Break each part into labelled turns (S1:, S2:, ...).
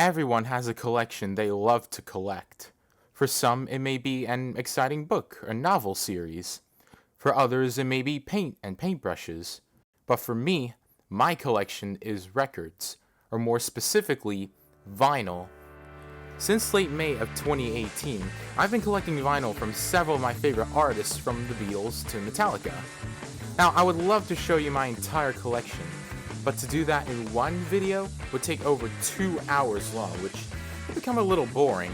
S1: Everyone has a collection they love to collect. For some, it may be an exciting book or novel series. For others, it may be paint and paintbrushes. But for me, my collection is records, or more specifically, vinyl. Since late May of 2018, I've been collecting vinyl from several of my favorite artists, from the Beatles to Metallica. Now, I would love to show you my entire collection, but to do that in one video would take over 2 hours long, which would become a little boring.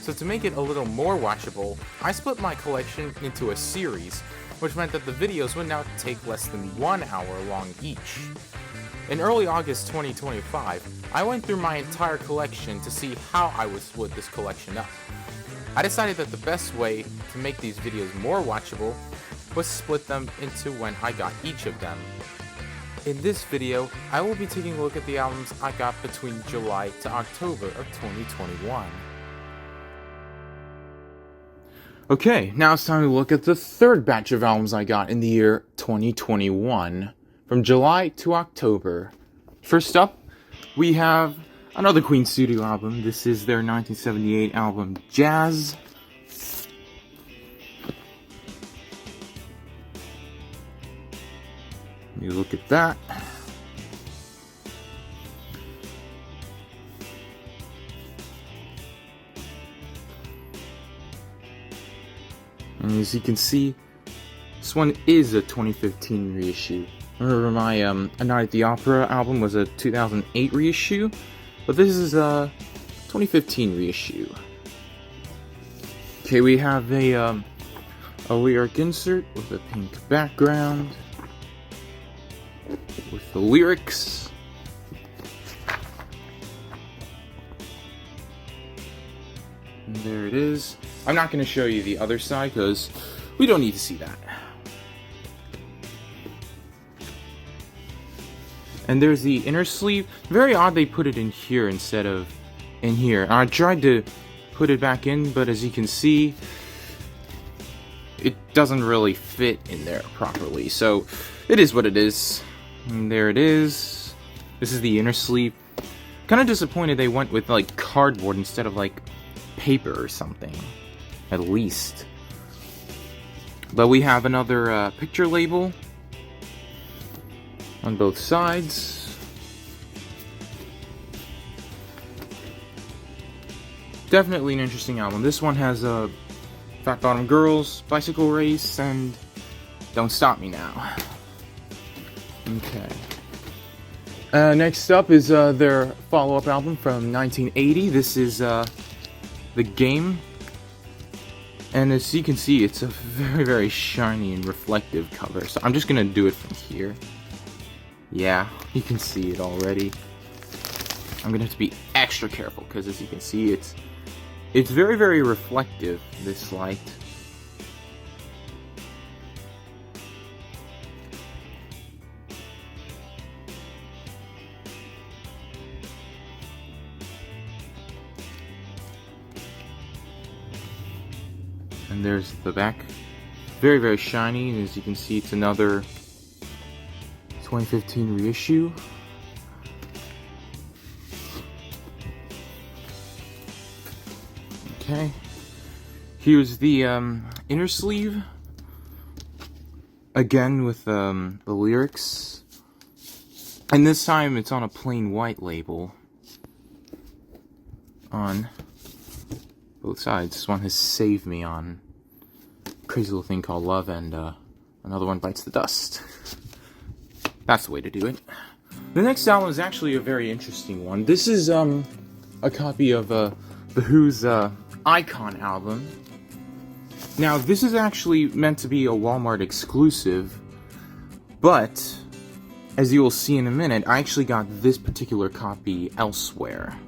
S1: So to make it a little more watchable, I split my collection into a series, which meant that the videos would now take less than 1 hour long each. In early August 2025, I went through my entire collection to see how I would split this collection up. I decided that the best way to make these videos more watchable was split them into when I got each of them. In this video, I will be taking a look at the albums I got between July to October of 2021. Okay, now it's time to look at the third batch of albums I got in the year 2021, from July to October. First up, we have another Queen studio album. This is their 1978 album, Jazz. Let me look at that. And as you can see, this one is a 2015 reissue. Remember my A Night at the Opera album was a 2008 reissue, but this is a 2015 reissue. Okay, we have a lyric insert with a pink background with the lyrics. And there it is. I'm not going to show you the other side because we don't need to see that. And there's the inner sleeve. Very odd they put it in here instead of in here. I tried to put it back in, but as you can see, it doesn't really fit in there properly. So it is what it is. And there it is. This is the inner sleeve. Kind of disappointed they went with like cardboard instead of like paper or something, at least. But we have another picture label on both sides. Definitely an interesting album. This one has Fat Bottom Girls, Bicycle Race, and Don't Stop Me Now. Okay. Next up is their follow-up album from 1980. This is The Game. And as you can see, it's a very, very shiny and reflective cover. So I'm just going to do it from here. Yeah, you can see it already. I'm going to have to be extra careful because as you can see, it's very, very reflective, this light. And there's the back. Very, very shiny, and as you can see, it's another 2015 reissue. Okay. Here's the inner sleeve. Again with the lyrics. And this time it's on a plain white label. On both sides. This one has Save Me on crazy little thing called Love, and another one Bites the Dust. That's the way to do it. The next album is actually a very interesting one. This is a copy of The Who's Icon album. Now, this is actually meant to be a Walmart exclusive, but as you will see in a minute, I actually got this particular copy elsewhere.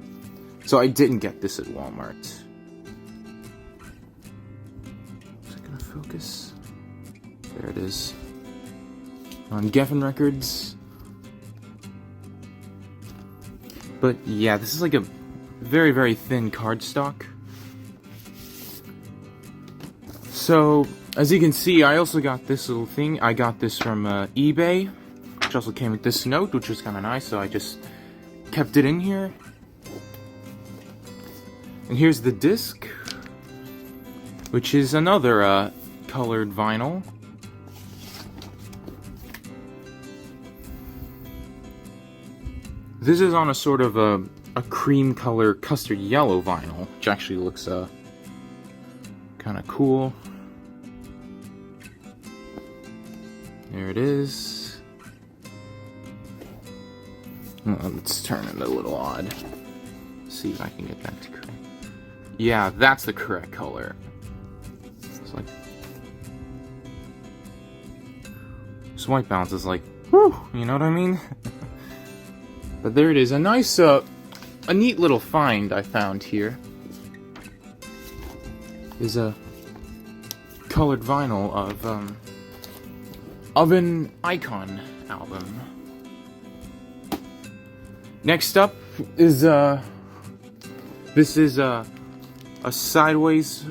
S1: So I didn't get this at Walmart. Is it gonna focus? There it is. On Geffen Records. But yeah, this is like a very, very thin cardstock. So, as you can see, I also got this little thing. I got this from eBay, which also came with this note, which was kind of nice, so I just kept it in here. And here's the disc, which is another colored vinyl. This is on a sort of a cream color custard yellow vinyl, which actually looks kind of cool. There it is. Let's turn it a little odd. See if I can get that to correct. Yeah, that's the correct color. It's like this white balance is like, whew, you know what I mean? But there it is, a nice, a neat little find I found here. Is a colored vinyl of an Icon album. Next up is this is a sideways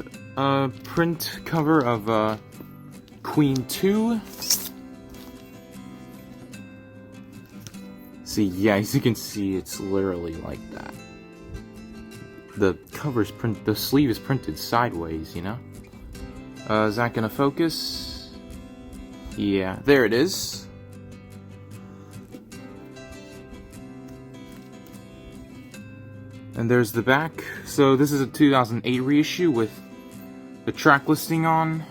S1: print cover of Queen 2. See, yeah, as you can see, it's literally like that. The cover's the sleeve is printed sideways, you know? Is that gonna focus? Yeah, there it is. And there's the back. So this is a 2008 reissue with the track listing on.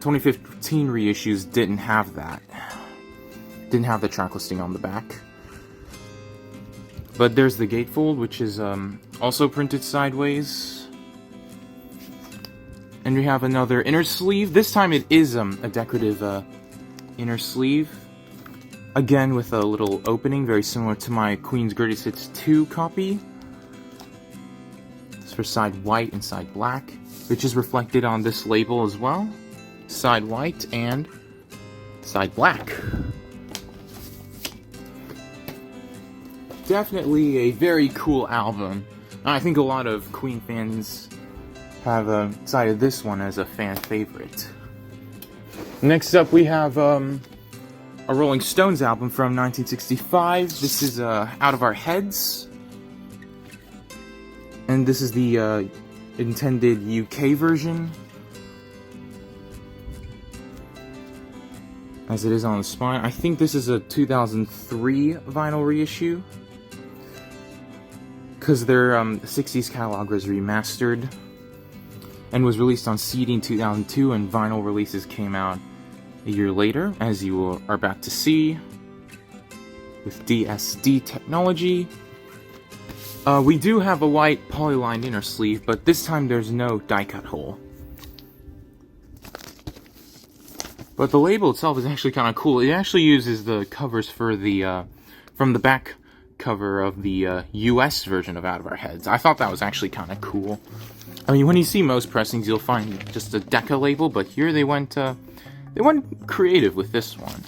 S1: 2015 reissues didn't have that. Didn't have the track listing on the back. But there's the gatefold, which is also printed sideways. And we have another inner sleeve. This time it is a decorative inner sleeve. Again with a little opening, very similar to my Queen's Greatest Hits 2 copy. It's for side white and side black, which is reflected on this label as well. Side white and side black. Definitely a very cool album. I think a lot of Queen fans have cited this one as a fan favorite. Next up we have a Rolling Stones album from 1965. This is Out of Our Heads. And this is the intended UK version. As it is on the spine. I think this is a 2003 vinyl reissue. Because their 60s catalog was remastered and was released on CD in 2002, and vinyl releases came out a year later, as you are about to see, with DSD technology. We do have a white polylined inner sleeve, but this time there's no die-cut hole. But the label itself is actually kind of cool. It actually uses the covers for the from the back cover of the US version of Out of Our Heads. I thought that was actually kind of cool. I mean, when you see most pressings, you'll find just a Decca label, but here they went creative with this one,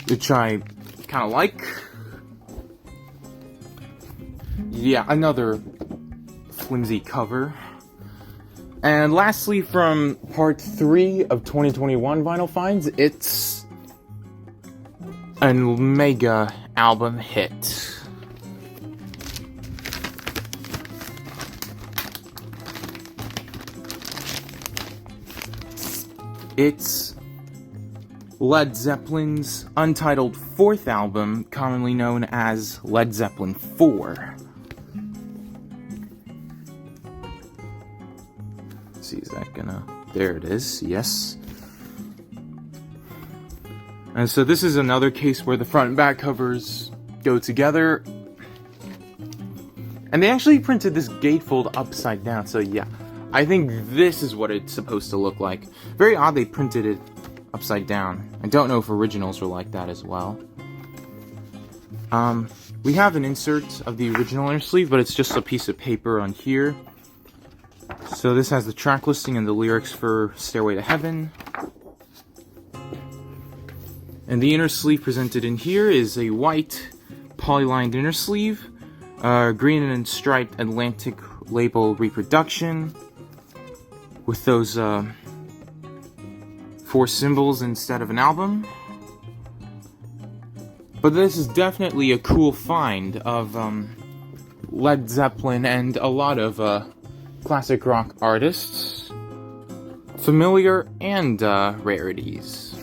S1: which I kind of like. Yeah, another flimsy cover. And lastly, from part 3 of 2021 Vinyl Finds, it's an mega album hit. It's Led Zeppelin's untitled 4th album, commonly known as Led Zeppelin 4. Let's see, is that gonna... There it is, yes. And so this is another case where the front and back covers go together. And they actually printed this gatefold upside down, so yeah. I think this is what it's supposed to look like. Very odd they printed it upside down. I don't know if originals were like that as well. We have an insert of the original inner sleeve, but it's just a piece of paper on here. So this has the track listing and the lyrics for Stairway to Heaven. And the inner sleeve presented in here is a white polylined inner sleeve, green and striped Atlantic label reproduction with those 4 symbols instead of an album. But this is definitely a cool find of Led Zeppelin, and a lot of classic rock artists. Familiar and rarities.